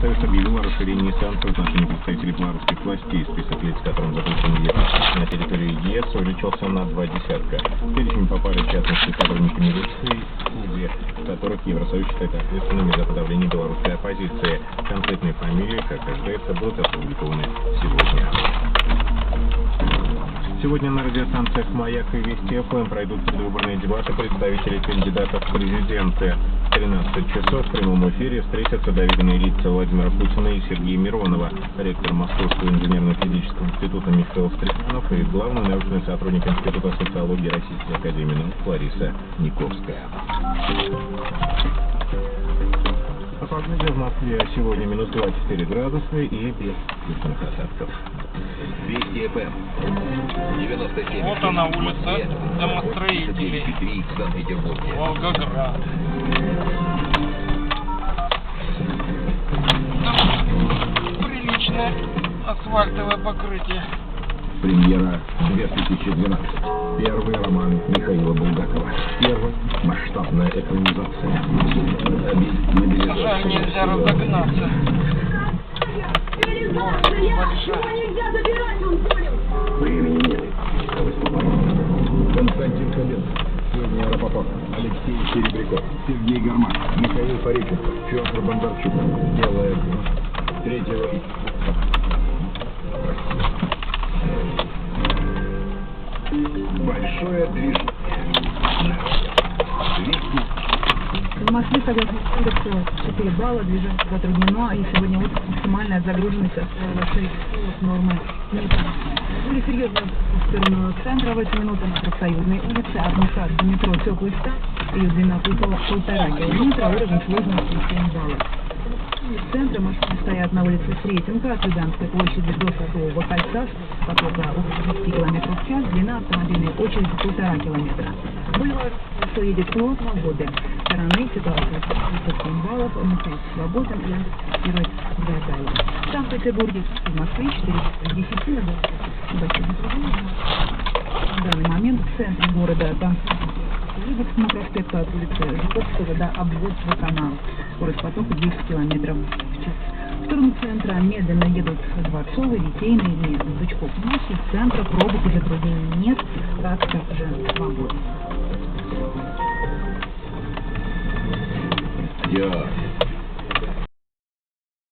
Союз объявил о расширении санкций в отношении представителей белорусских властей. Список лиц, которым запрещен въезд на территорию ЕС, увеличился на 2 десятка. В перечень попали, в частности, сотрудники милиции, которых Евросоюз считает ответственными за подавление белорусской оппозиции. Конкретные фамилии, как ожидается, будут опубликованы сегодня. Сегодня на радиостанциях «Маяк» и «Вести ФМ» пройдут предвыборные дебаты представителей кандидатов в президенты. В 13 часов в прямом эфире встретятся доверенные лица Владимира Путина и Сергея Миронова, ректор Московского инженерно-физического института Михаил Стрельянов и главный научный сотрудник Института социологии Российской академии наук Лариса Никовская. А погода в Москве сегодня минус 24 градуса и без лишних осадков. Вести ФМ. 97. Вот она улица домостроителей. В Санкт-Петербурге. Волгоград. Приличное асфальтовое покрытие. Премьера 2012. Первый роман Михаила Булгакова. Первая масштабная экранизация. Жаль, нельзя разогнаться. Времени нет. Константин Хабенский, Ксения Рапопорт, Алексей Серебряков, Сергей Гармаш, Михаил Пореченко, Федор Бондарчук. Белая третьего и большое движение. В Москве, согласно индексу, 4 балла, движение затруднено, и сегодня утром максимальная загруженность составила 6 нормы метра. Были серьезные в сторону центра в эти минуты на Профсоюзной улице, от МКАД до метро «Теплый стан», ее длина 1,5 километра, уровень сложности 7 баллов. Из центра машины стоят на улице Сретенка, от Лубянской площади до Садового кольца, потока около 10 км в час, длина автомобильной очереди 1,5 километра. Бульвар что едет плотно, в обе стороны, ситуация 37 баллов, Михаил свободен и герой Гайдаева. В Санкт-Петербурге и в Москве 4 10 в данный момент в центре города там Лиговскому проспекту от улицы Жуковского до Обводского канала. Скорость потока 10 км в час. В сторону центра медленно едут Дворцовые, Литейные линии Бычков. Из центра пробок и затруднений нет, Катка уже свободна. Я